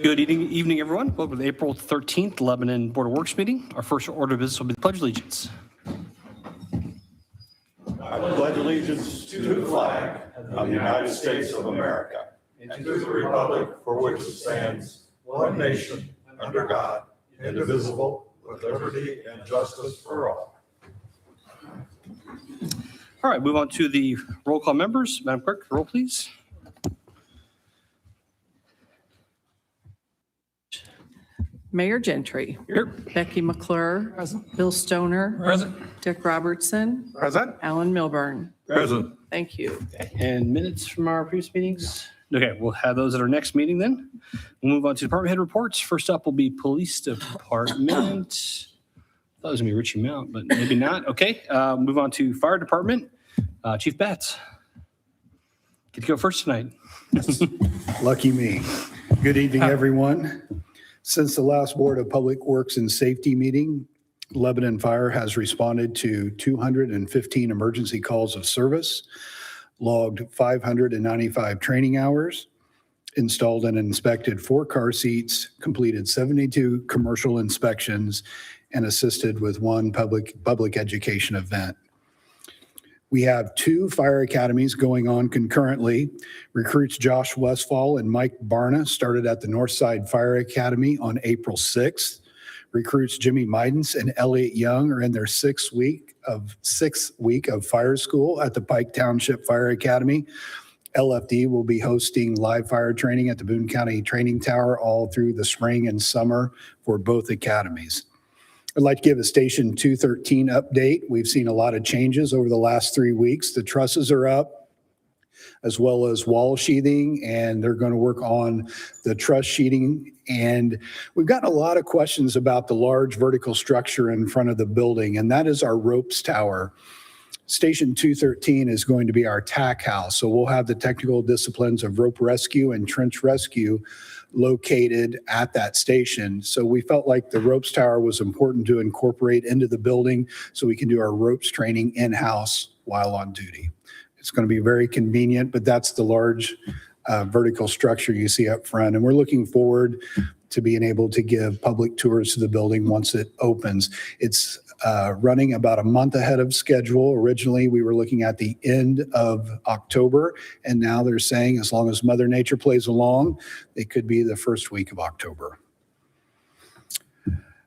Good evening, everyone. Welcome to the April 13th Lebanon Board of Works meeting. Our first order of business will be the Pledge of Allegiance. I pledge allegiance to the flag of the United States of America and to the republic for which it stands, one nation, under God, indivisible, with liberty and justice for all. All right, move on to the roll call members. Madam Clerk, roll please. Mayor Gentry. Here. Becky McClure. Present. Bill Stoner. Present. Dick Robertson. Present. Alan Milburn. Present. Thank you. And minutes from our previous meetings. Okay, we'll have those at our next meeting then. We'll move on to department head reports. First up will be Police Department. Thought it was gonna be Richie Mount, but maybe not. Okay, move on to Fire Department. Chief Batts. Get to go first tonight. Lucky me. Good evening, everyone. Since the last Board of Public Works and Safety meeting, Lebanon Fire has responded to 215 emergency calls of service, logged 595 training hours, installed and inspected 4 car seats, completed 72 commercial inspections, and assisted with 1 public education event. We have 2 fire academies going on concurrently. Recruits Josh Westfall and Mike Barna started at the Northside Fire Academy on April 6th. Recruits Jimmy Midens and Elliot Young are in their 6th week of fire school at the Pike Township Fire Academy. LFD will be hosting live fire training at the Boone County Training Tower all through the spring and summer for both academies. I'd like to give a Station 213 update. We've seen a lot of changes over the last 3 weeks. The trusses are up, as well as wall sheathing, and they're going to work on the truss sheeting. And we've gotten a lot of questions about the large vertical structure in front of the building, and that is our ropes tower. Station 213 is going to be our TAC house, so we'll have the technical disciplines of rope rescue and trench rescue located at that station. So we felt like the ropes tower was important to incorporate into the building so we can do our ropes training in-house while on duty. It's going to be very convenient, but that's the large vertical structure you see up front. And we're looking forward to being able to give public tours to the building once it opens. It's running about a month ahead of schedule. Originally, we were looking at the end of October, and now they're saying as long as Mother Nature plays along, it could be the first week of October.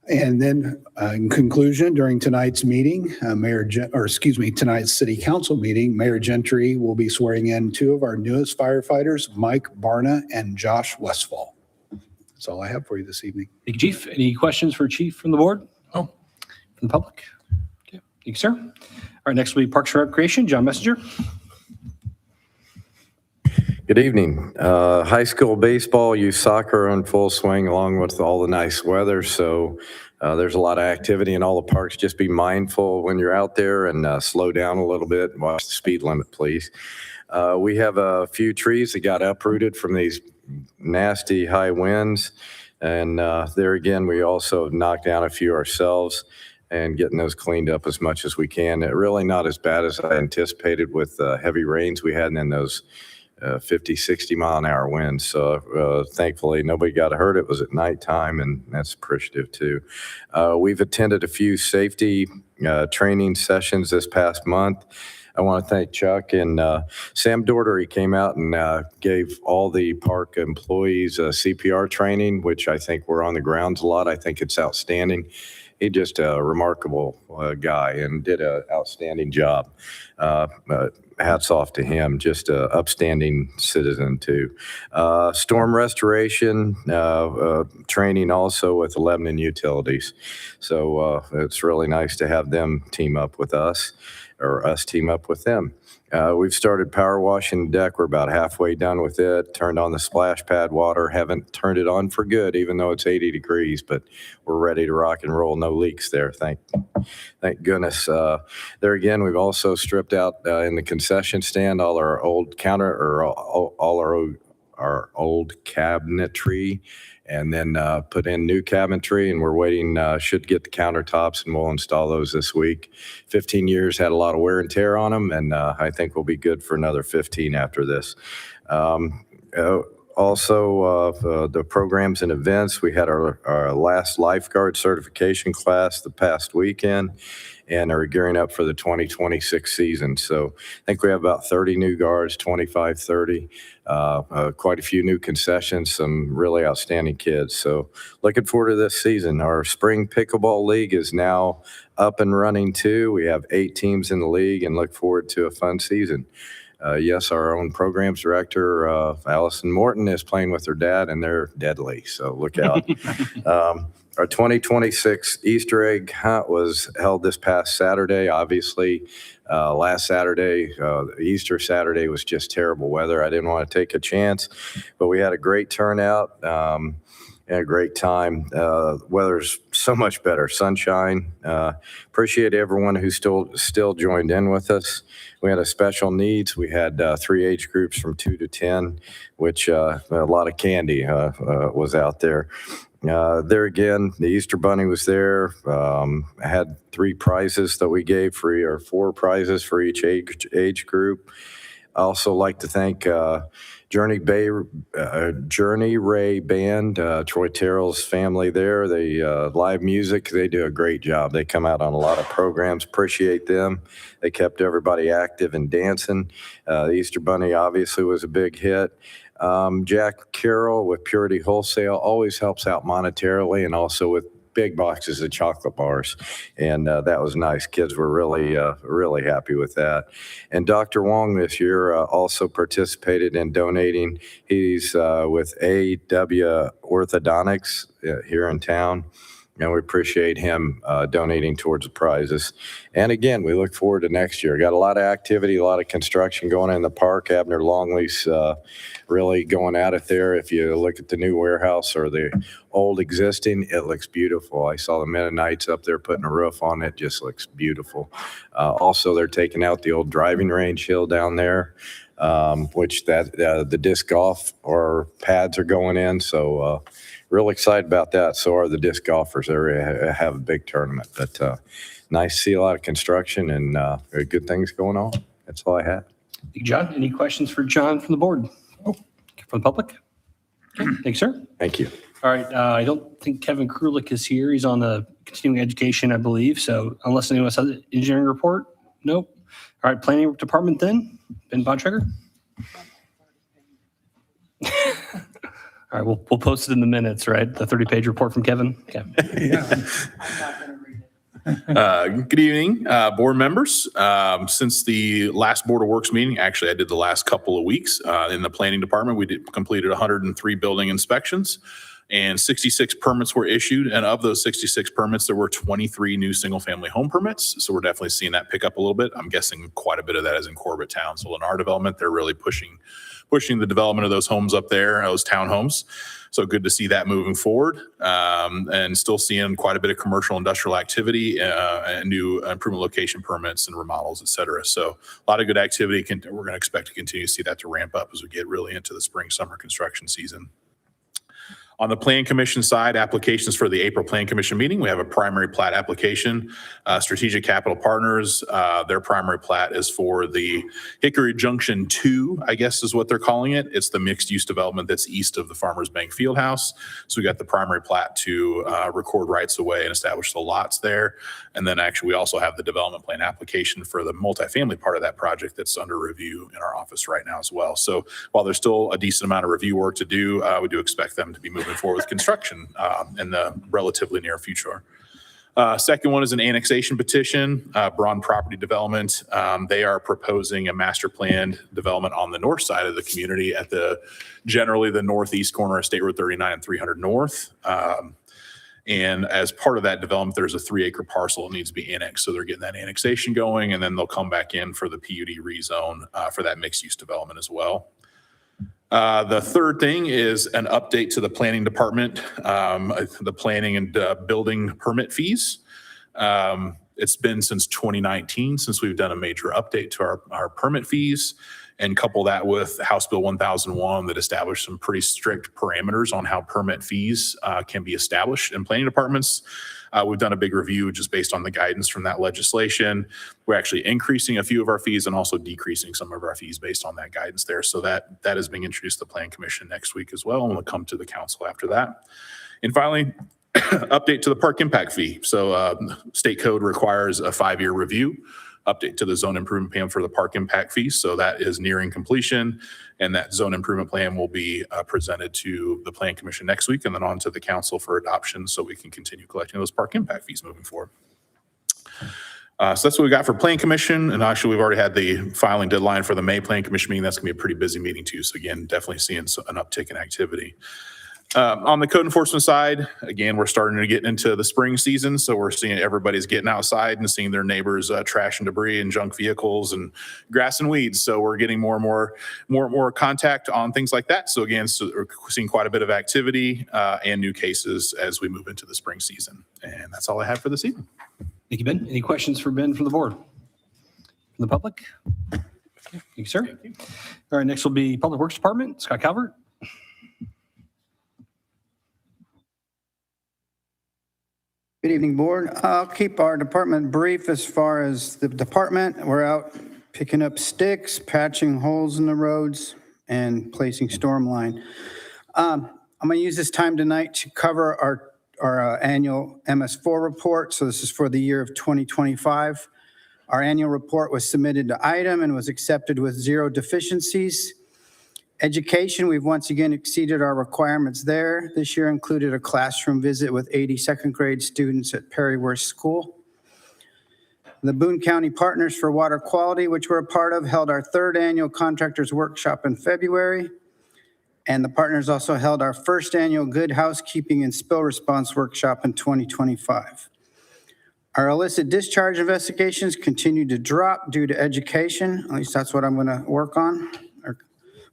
And then in conclusion, during tonight's meeting, tonight's City Council meeting, Mayor Gentry will be swearing in 2 of our newest firefighters, Mike Barna and Josh Westfall. That's all I have for you this evening. Thank you, Chief. Any questions for Chief from the board? Oh, from the public? Okay, thank you, sir. All right, next will be Parks and Recreation. John Messenger. Good evening. High school baseball, youth soccer are in full swing along with all the nice weather. So there's a lot of activity in all the parks. Just be mindful when you're out there and slow down a little bit and watch the speed limit, please. We have a few trees that got uprooted from these nasty high winds. And there again, we also knocked down a few ourselves and getting those cleaned up as much as we can. Really not as bad as I anticipated with heavy rains we had and then those 50, 60 mile an hour winds. So thankfully nobody got hurt. It was at nighttime and that's appreciative too. We've attended a few safety training sessions this past month. I want to thank Chuck and Sam Dordery came out and gave all the park employees CPR training, which I think we're on the grounds a lot. I think it's outstanding. He's just a remarkable guy and did an outstanding job. Hats off to him, just an upstanding citizen too. Storm restoration training also with the Lebanon Utilities. So it's really nice to have them team up with us or us team up with them. We've started power washing the deck. We're about halfway done with it. Turned on the splash pad water. Haven't turned it on for good, even though it's 80 degrees, but we're ready to rock and roll. No leaks there. Thank goodness. There again, we've also stripped out in the concession stand all our old counter or all our old cabinetry and then put in new cabinetry, and we're waiting, should get the countertops, and we'll install those this week. 15 years, had a lot of wear and tear on them, and I think we'll be good for another 15 after this. Also, the programs and events, we had our last lifeguard certification class the past weekend and are gearing up for the 2026 season. So I think we have about 30 new guards, 25, 30, quite a few new concessions, some really outstanding kids. So looking forward to this season. Our spring pickleball league is now up and running too. We have 8 teams in the league and look forward to a fun season. Yes, our own programs director, Allison Morton, is playing with her dad, and they're deadly, so look out. Our 2026 Easter egg hunt was held this past Saturday. Obviously, last Saturday, Easter Saturday, was just terrible weather. I didn't want to take a chance, but we had a great turnout and a great time. Weather's so much better, sunshine. Appreciate everyone who still joined in with us. We had a special needs. We had 3 age groups from 2 to 10, which a lot of candy was out there. There again, the Easter Bunny was there. I had 3 prizes that we gave free, or 4 prizes for each age group. I also like to thank Journey Ray Band, Troy Terrell's family there. They live music. They do a great job. They come out on a lot of programs. Appreciate them. They kept everybody active and dancing. The Easter Bunny obviously was a big hit. Jack Carroll with Purity Wholesale always helps out monetarily, and also with big boxes of chocolate bars. And that was nice. Kids were really happy with that. And Dr. Wong this year also participated in donating. He's with AW Orthodontics here in town. And we appreciate him donating towards the prizes. And again, we look forward to next year. Got a lot of activity, a lot of construction going on in the park. Abner Longley's really going at it there. If you look at the new warehouse or the old existing, it looks beautiful. I saw the Mennonites up there putting a roof on it. Just looks beautiful. Also, they're taking out the old driving range hill down there, which the disc golf or pads are going in. So real excited about that. So are the disc golfers. They have a big tournament. But nice to see a lot of construction and good things going on. That's all I have. John, any questions for John from the board? From the public? Okay, thanks, sir. Thank you. All right, I don't think Kevin Krulik is here. He's on the continuing education, I believe. So unless anyone else has an engineering report? Nope. All right, planning department then? Ben Bontrager? All right, we'll post it in the minutes, right? The 30-page report from Kevin? Okay. Good evening, board members. Since the last Board of Works meeting, actually I did the last couple of weeks in the planning department, we completed 103 building inspections and 66 permits were issued. And of those 66 permits, there were 23 new single-family home permits. So we're definitely seeing that pick up a little bit. I'm guessing quite a bit of that is in Corbett Town. So in our development, they're really pushing the development of those homes up there, those townhomes. So good to see that moving forward, and still seeing quite a bit of commercial industrial activity and new improvement location permits and remodels, et cetera. So a lot of good activity. We're going to expect to continue to see that to ramp up as we get really into the spring, summer construction season. On the Plan Commission side, applications for the April Plan Commission meeting, we have a primary plat application. Strategic Capital Partners, their primary plat is for the Hickory Junction 2, I guess is what they're calling it. It's the mixed-use development that's east of the Farmers Bank Fieldhouse. So we got the primary plat to record rights away and establish the lots there. And then actually we also have the development plan application for the multifamily part of that project that's under review in our office right now as well. So while there's still a decent amount of review work to do, we do expect them to be moving forward with construction in the relatively near future. Second one is an annexation petition, Braun Property Development. They are proposing a master planned development on the north side of the community at generally the northeast corner of State Road 39 and 300 North. And as part of that development, there's a 3-acre parcel that needs to be annexed. So they're getting that annexation going, and then they'll come back in for the PUD rezone for that mixed use development as well. The third thing is an update to the planning department, the planning and building permit fees. It's been since 2019 since we've done a major update to our permit fees. and couple that with House Bill 1001 that established some pretty strict parameters on how permit fees can be established in planning departments. We've done a big review just based on the guidance from that legislation. We're actually increasing a few of our fees and also decreasing some of our fees based on that guidance there. So that is being introduced to the Plan Commission next week as well, and we'll come to the council after that. And finally, update to the park impact fee. So state code requires a 5-year review. Update to the zone improvement plan for the park impact fee. So that is nearing completion, and that zone improvement plan will be presented to the Plan Commission next week and then on to the council for adoption so we can continue collecting those park impact fees moving forward. So that's what we got for Plan Commission. And actually, we've already had the filing deadline for the May Plan Commission meeting. That's gonna be a pretty busy meeting too. So again, definitely seeing an uptick in activity. On the code enforcement side, again, we're starting to get into the spring season. So we're seeing everybody's getting outside and seeing their neighbors trash and debris and junk vehicles and grass and weeds. So we're getting more and more contact on things like that. So again, we're seeing quite a bit of activity and new cases as we move into the spring season. And that's all I have for this evening. Thank you, Ben. Any questions for Ben from the board? From the public? Okay. Thank you, sir. Thank you. All right, next will be Public Works Department, Scott Calvert. Good evening, board. I'll keep our department brief as far as the department. We're out picking up sticks, patching holes in the roads, and placing storm line. I'm going to use this time tonight to cover our annual MS4 report. So this is for the year of 2025. Our annual report was submitted to item and was accepted with 0 deficiencies. Education, we've once again exceeded our requirements there. This year included a classroom visit with 80 second grade students at Perryworth School. The Boone County Partners for Water Quality, which we're a part of, held our 3rd annual contractors workshop in February. And the partners also held our 1st annual Good Housekeeping and Spill Response workshop in 2025. Our illicit discharge investigations continue to drop due to education. At least that's what I'm going to work on or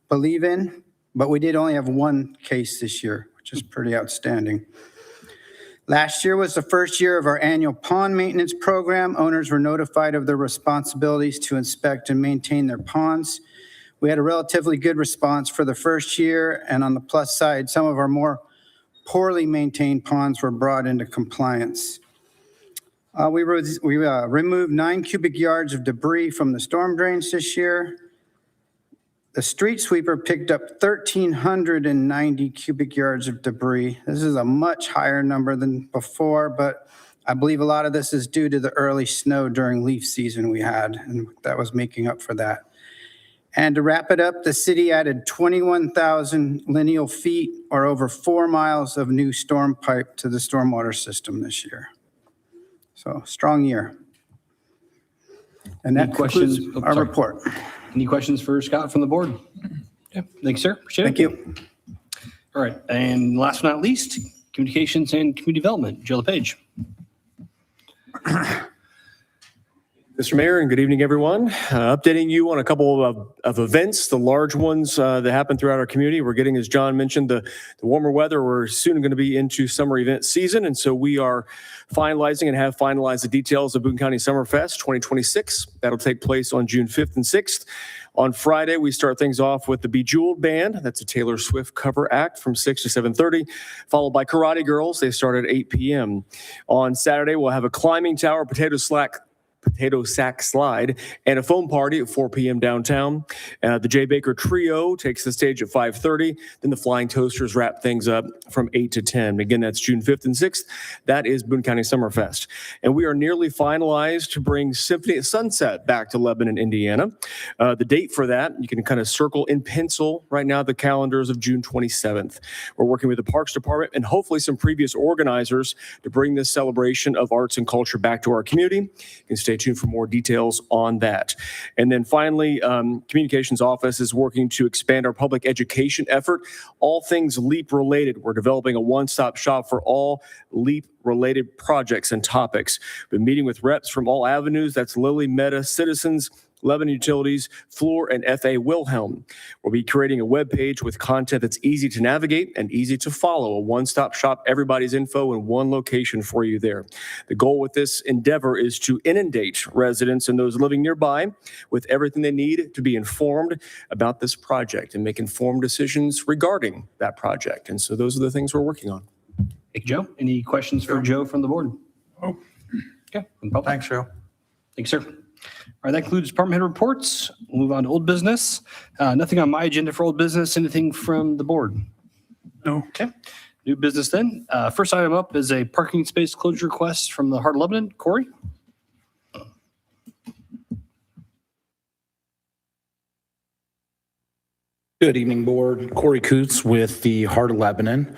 believe in. But we did only have 1 case this year, which is pretty outstanding. Last year was the first year of our annual pond maintenance program. Owners were notified of their responsibilities to inspect and maintain their ponds. We had a relatively good response for the first year, and on the plus side, some of our more poorly maintained ponds were brought into compliance. We removed 9 cubic yards of debris from the storm drains this year. The street sweeper picked up 1,390 cubic yards of debris. This is a much higher number than before, but I believe a lot of this is due to the early snow during leaf season we had, and that was making up for that. And to wrap it up, the city added 21,000 lineal feet or over 4 miles of new storm pipe to the stormwater system this year. So strong year. And that concludes our report. Any questions for Scott from the board? Yeah. Thank you, sir. Appreciate it. Thank you. All right. And last but not least, communications and community development. Jill LePage. Mr. Mayor, and good evening, everyone. Updating you on a couple of events, the large ones that happen throughout our community. We're getting, as John mentioned, the warmer weather. We're soon going to be into summer event season, and so we are finalizing and have finalized the details of Boone County Summerfest 2026. That'll take place on June 5th and 6th. On Friday, we start things off with the Bejeweled Band. That's a Taylor Swift cover act from 6 to 7:30, followed by Karate Girls. They start at 8 p.m. On Saturday, we'll have a climbing tower, potato sack slide, and a foam party at 4 p.m. downtown. The Jay Baker Trio takes the stage at 5:30. Then the Flying Toasters wrap things up from 8 to 10. Again, that's June 5th and 6th. That is Boone County Summerfest. And we are nearly finalized to bring Symphony at Sunset back to Lebanon, Indiana. The date for that, you can kind of circle in pencil right now, the calendars of June 27th. We're working with the Parks Department and hopefully some previous organizers to bring this celebration of arts and culture back to our community. You can stay tuned for more details on that. And then finally, Communications Office is working to expand our public education effort, all things LEAP related. We're developing a one-stop shop for all LEAP related projects and topics. Been meeting with reps from all avenues. That's Lilly, Meta, Citizens, Lebanon Utilities, Fluor, and F.A. Wilhelm. We'll be creating a web page with content that's easy to navigate and easy to follow, a one-stop shop, everybody's info in one location for you there. The goal with this endeavor is to inundate residents and those living nearby with everything they need to be informed about this project and make informed decisions regarding that project. And so those are the things we're working on. Thank you, Joe. Any questions for Joe from the board? Oh. Okay. from the public? Thanks, Joe. Thanks, sir. All right, that concludes department head reports. We'll move on to old business. Nothing on my agenda for old business. Anything from the board? No. Okay. New business then. First item up is a parking space closure request from the Heart of Lebanon. Corey? Good evening, Board. Corey Coots with the Heart of Lebanon.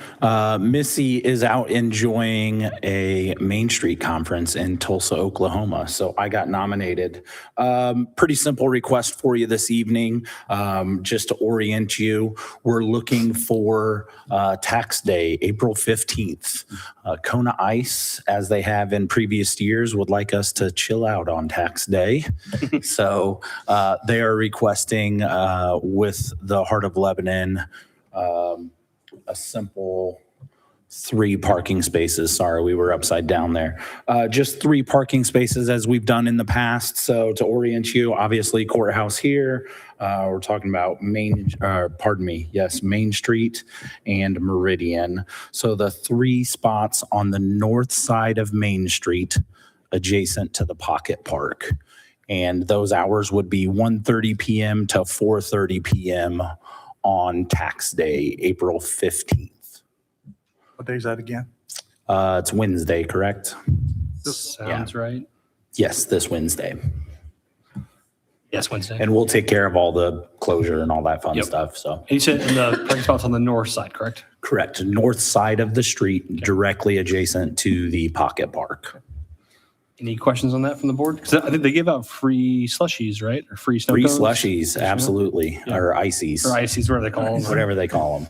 Missy is out enjoying a Main Street conference in Tulsa, Oklahoma. So I got nominated. Pretty simple request for you this evening, just to orient you. We're looking for tax day, April 15th. Kona Ice, as they have in previous years, would like us to chill out on tax day. So they are requesting with the Heart of Lebanon, a simple 3 parking spaces. Sorry, we were upside down there. Just 3 parking spaces as we've done in the past. So to orient you, obviously courthouse here. We're talking about Main Street and Meridian. So the 3 spots on the north side of Main Street adjacent to the Pocket Park. And those hours would be 1:30 p.m. to 4:30 p.m. on tax day, April 15th. What day is that again? It's Wednesday, correct? Sounds right. Yes, this Wednesday. Yes, Wednesday. And we'll take care of all the closure and all that fun Yep. stuff. So And you said the parking spots on the north side, correct? correct, north side of the street, directly adjacent to the Pocket Park. Any questions on that from the board? Because I think they give out free slushies, right? Or free snow Free cones? slushies, absolutely, Yeah. or ices, Or ices, whatever they call them. whatever they call them.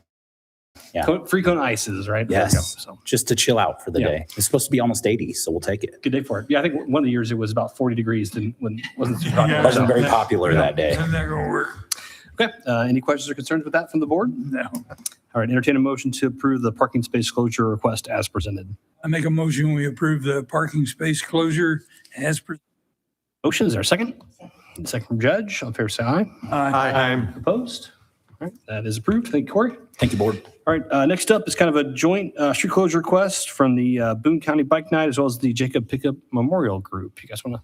Free cone ices, right? There we go. Yes, So just to chill out for the Yeah. day. It's supposed to be almost 80, so we'll take it. good day for it. Yeah, I think one of the years it was about 40 degrees. Wasn't too hot. Wasn't very popular that day. Not gonna work. Okay. Any questions or concerns with that from the board? No. All right. Entertain a motion to approve the parking space closure request as presented. I make a motion, we approve the parking space closure as per. Motion, is there a second? Second from Judge. All in favor, say aye. Aye. Opposed? All right. That is approved. Thank you, Corey. Thank you, Board. All right. Next up is kind of a joint street closure request from the Boone County Bike Night as well as the Jacob Pickup Memorial Group. You guys want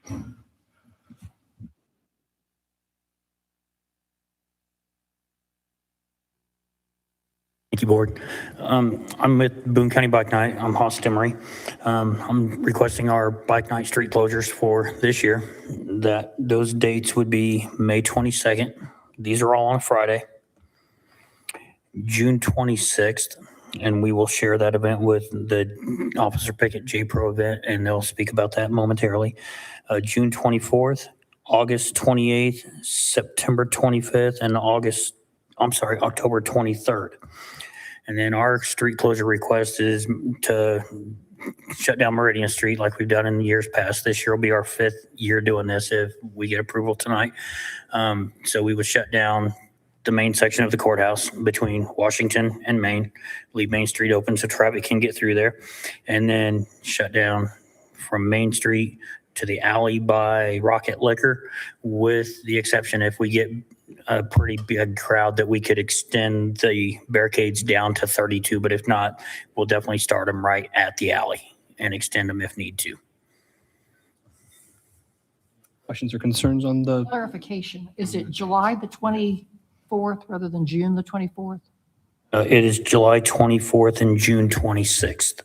to? Thank you, Board. I'm with Boone County Bike Night. I'm Haas Timmery. I'm requesting our Bike Night street closures for this year. Those dates would be May 22nd. These are all on a Friday. June 26th, and we will share that event with the Officer Pickett J-Pro event, and they'll speak about that momentarily. June 24th, August 28th, September 25th, and October 23rd. And then our street closure request is to shut down Meridian Street like we've done in years past. This year will be our 5th year doing this if we get approval tonight. So we would shut down the main section of the courthouse between Washington and Main, leave Main Street open so traffic can get through there, and then shut down from Main Street to the alley by Rocket Liquor, with the exception if we get a pretty big crowd that we could extend the barricades down to 32, but if not, we'll definitely start them right at the alley and extend them if need to. Questions or concerns on the, Clarification, is it July the 24th rather than June the 24th? It is July 24th and June 26th.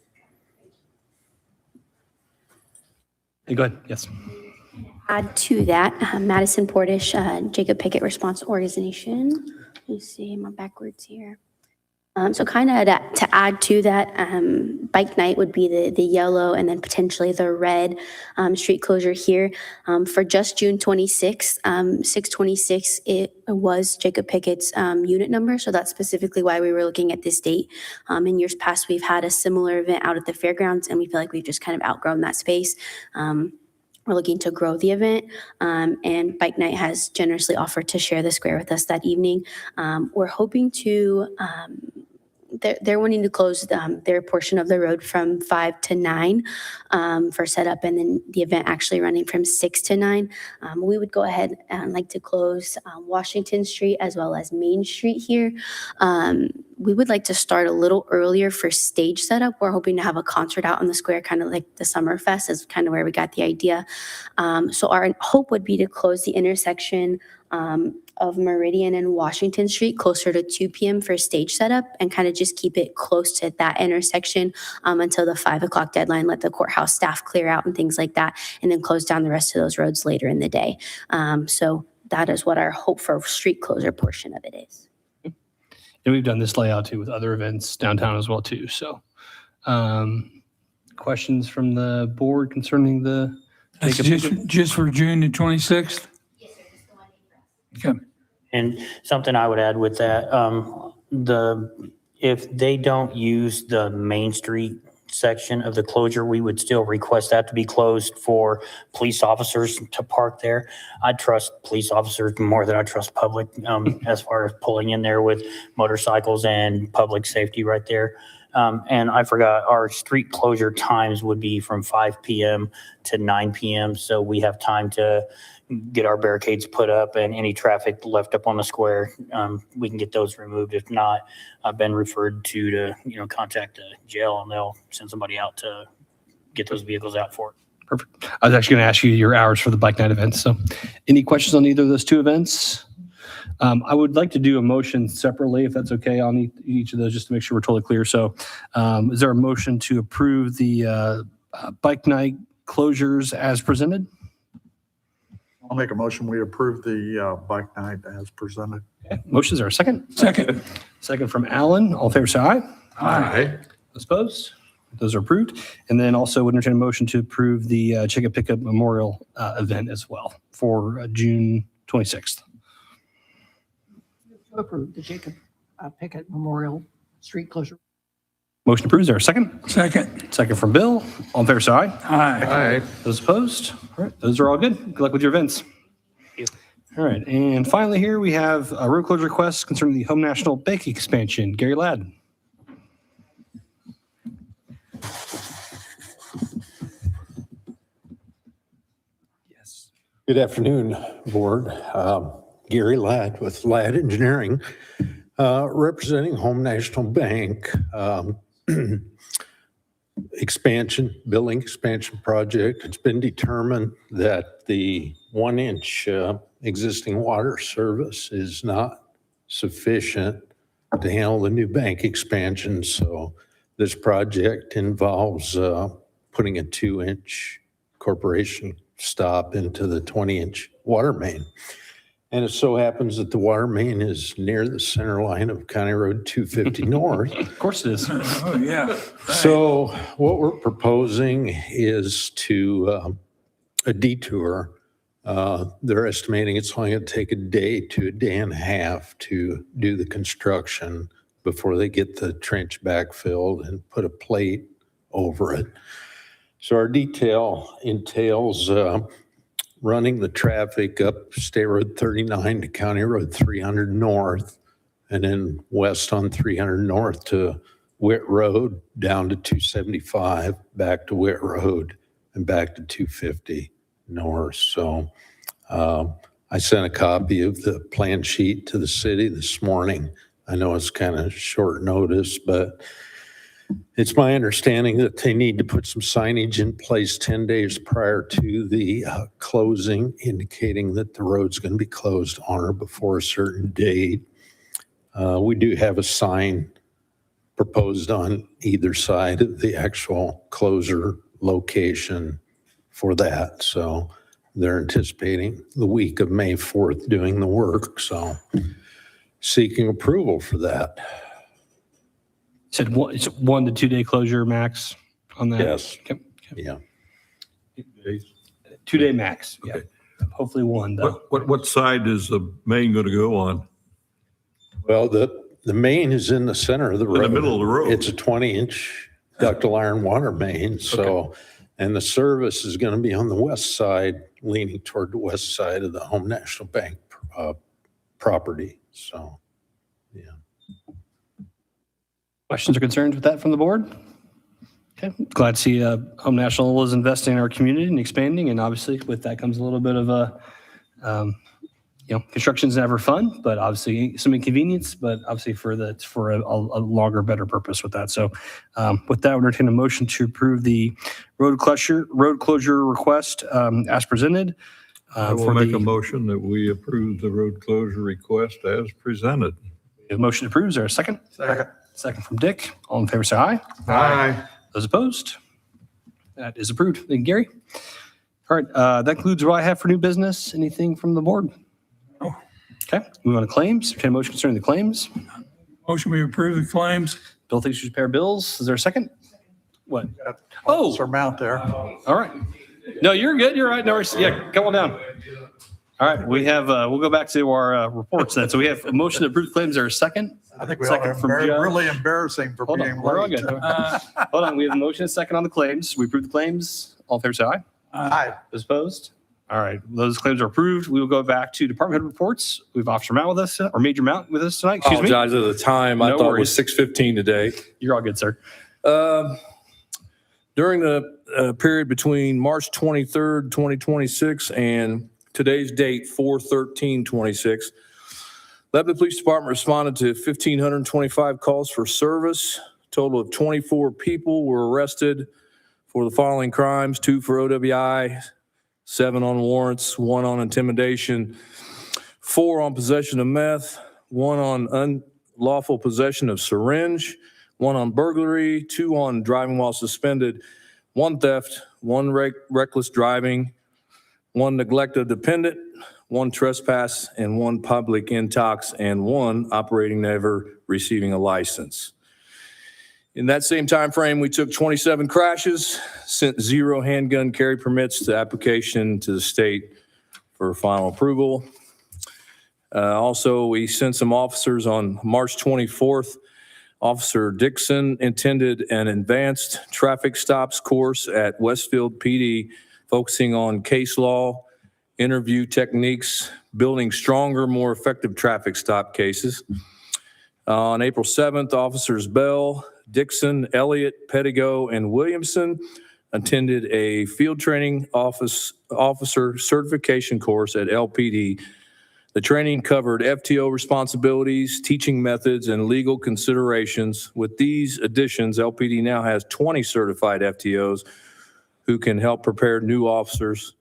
go ahead. Yes. Add to that, Madison Portish, Jacob Pickett Response Organization. Let me see, I'm backwards here. So kind of to add to that, Bike Night would be the yellow and then potentially the red street closure here. For just June 26th, 626, it was Jacob Pickett's unit number. So that's specifically why we were looking at this date. In years past, we've had a similar event out at the fairgrounds and we feel like we've just kind of outgrown that space. we're looking to grow the event, and Bike Night has generously offered to share the square with us that evening. We're hoping to, they're wanting to close their portion of the road from 5 to 9 for setup, and then the event actually running from 6 to 9. We would go ahead and like to close Washington Street as well as Main Street here. We would like to start a little earlier for stage setup. We're hoping to have a concert out on the square, kind of like the Summer Fest is kind of where we got the idea. So our hope would be to close the intersection of Meridian and Washington Street closer to 2 p.m. for stage setup, and kind of just keep it close to that intersection until the 5 o'clock deadline, let the courthouse staff clear out and things like that, and then close down the rest of those roads later in the day. So that is what our hope for street closure portion of it is. And we've done this layout too with other events downtown as well too. So questions from the board concerning the That's just for June the 26th? Yes, sir. Just the 1 day for us. Okay. And something I would add with that, if they don't use the Main Street section of the closure, we would still request that to be closed for police officers to park there. I trust police officers more than I trust public as far as pulling in there with motorcycles and public safety right there. And I forgot, our street closure times would be from 5 p.m. to 9 p.m. So we have time to get our barricades put up, and any traffic left up on the square, we can get those removed. If not, I've been referred to contact the jail, and they'll send somebody out to get those vehicles out for it. Perfect. I was actually going to ask you your hours for the Bike Night event. So any questions on either of those two events? I would like to do a motion separately, if that's okay, on each of those, just to make sure we're totally clear. So is there a motion to approve the Bike Night closures as presented? I'll make a motion. We approve the Bike Night as presented. Okay. Motions are a second? Second. Second from Alan. All in favor, say aye. Aye. Those opposed? Those are approved. And then also would entertain a motion to approve the Chicken Pickup Memorial event as well for June 26th. To approve the Jacob Pickett Memorial Street closure. Motion approved. Is there a second? Second. Second from Bill. All in favor, say aye. Aye. Aye. Those opposed? All right, those are all good. Good luck with your events. All right, and finally here we have a road closure request concerning the Home National Bank expansion. Gary Ladd. Yes. Good afternoon, Board. Gary Ladd with Ladd Engineering, representing Home National Bank building expansion project. It's been determined that the 1-inch existing water service is not sufficient to handle the new bank expansion. So this project involves putting a 2-inch corporation stop into the 20-inch water main. And it so happens that the water main is near the center line of County Road 250 North. Of course it is. Oh, yeah. Right. So what we're proposing is to a detour. They're estimating it's only going to take a day to a day and a half to do the construction before they get the trench backfilled and put a plate over it. So our detail entails running the traffic up State Road 39 to County Road 300 North, and then west on 300 North to Witt Road, down to 275, back to Witt Road, and back to 250 North. So I sent a copy of the plan sheet to the city this morning. I know it's kind of short notice, but it's my understanding that they need to put some signage in place 10 days prior to the closing, indicating that the road's going to be closed on or before a certain date. We do have a sign proposed on either side of the actual closure location for that. So they're anticipating the week of May 4th doing the work. So seeking approval for that. Said it's 1 to 2 day closure max on that? Yes. Okay. Yeah. 2 day max. Yeah. Hopefully 1 though. What side is the main going to go on? Well, the main is in the center of the road. In the middle of the road. It's a 20-inch ductile iron water main. So And the service is going to be on the west side, leaning toward the west side of the Home National Bank property. So, yeah. Questions or concerns with that from the board? Okay, glad to see Home National is investing in our community and expanding, and obviously with that comes a little bit of a, construction's never fun, but obviously some inconvenience, but obviously for a longer, better purpose with that. So with that, we'll entertain a motion to approve the road closure request as presented. I will make a motion that we approve the road closure request as presented. The motion approved. Is there a second? Second. Second from Dick. All in favor, say aye. Aye. Those opposed? That is approved. Thank you, Gary. All right, that concludes what I have for new business. Anything from the board? No. Okay, move on to claims. Entertain a motion concerning the claims. Motion we approve the claims. Bill thinks we should pay our bills. Is there a second? What? Oh, Amount there. all right. No, you're good. You're right. No worries. Yeah, come on down. All right, we have, we'll go back to our reports then. So we have a motion to approve claims. Is there a second? I think we Second are from Joe. really embarrassing for Hold on, being we're all late. good. Hold on, we have a motion and a second on the claims. We approve the claims. All in favor, say aye. Aye. Those opposed? All right, those claims are approved. We will go back to department head reports. We have Officer Mount with us, or Major Mount with us tonight. Excuse me. Apologize for the time. I No thought worries. it was 6:15 today. You're all good, sir. During the period between March 23rd, 2026 and today's date, 4/13/26, Lebanon Police Department responded to 1,525 calls for service. Total of 24 people were arrested for the following crimes: 2 for OWI, 7 on warrants, 1 on intimidation, 4 on possession of meth, 1 on unlawful possession of syringe, 1 on burglary, 2 on driving while suspended, 1 theft, 1 reckless driving, 1 neglect of dependent, 1 trespass, and 1 public intox, and 1 operating never receiving a license. In that same time frame, we took 27 crashes, sent 0 handgun carry permits to application to the state for final approval. Also, we sent some officers on March 24th. Officer Dixon attended an advanced traffic stops course at Westfield PD, focusing on case law, interview techniques, building stronger, more effective traffic stop cases. On April 7th, Officers Bell, Dixon, Elliott, Pettigo, and Williamson attended a field training officer certification course at LPD. The training covered FTO responsibilities, teaching methods, and legal considerations. With these additions, LPD now has 20 certified FTOs who can help prepare new officers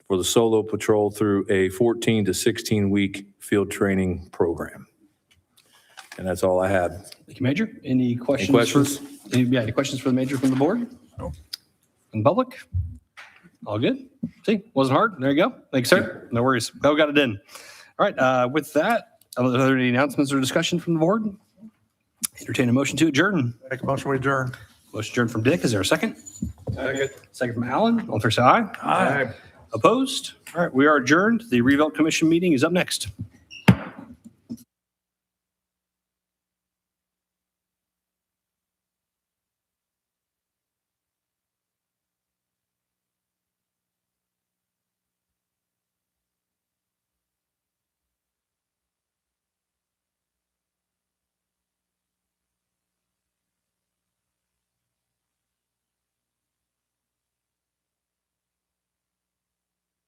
for the solo patrol through a 14 to 16-week field training program. And that's all I had. Thank you, Major. Any questions? questions? Any questions for the Major from the board? No. In public? All good? See, wasn't hard. There you go. Thanks, sir. No worries. Glad we got it in. All right, with that, are there any announcements or discussion from the board? Entertain a motion to adjourn. Make a motion, we adjourn. Motion adjourned from Dick. Is there a second? Second. Second from Alan. All in favor, say aye. Aye. Opposed? All right, we are adjourned. The Redevelopment Commission meeting is up next.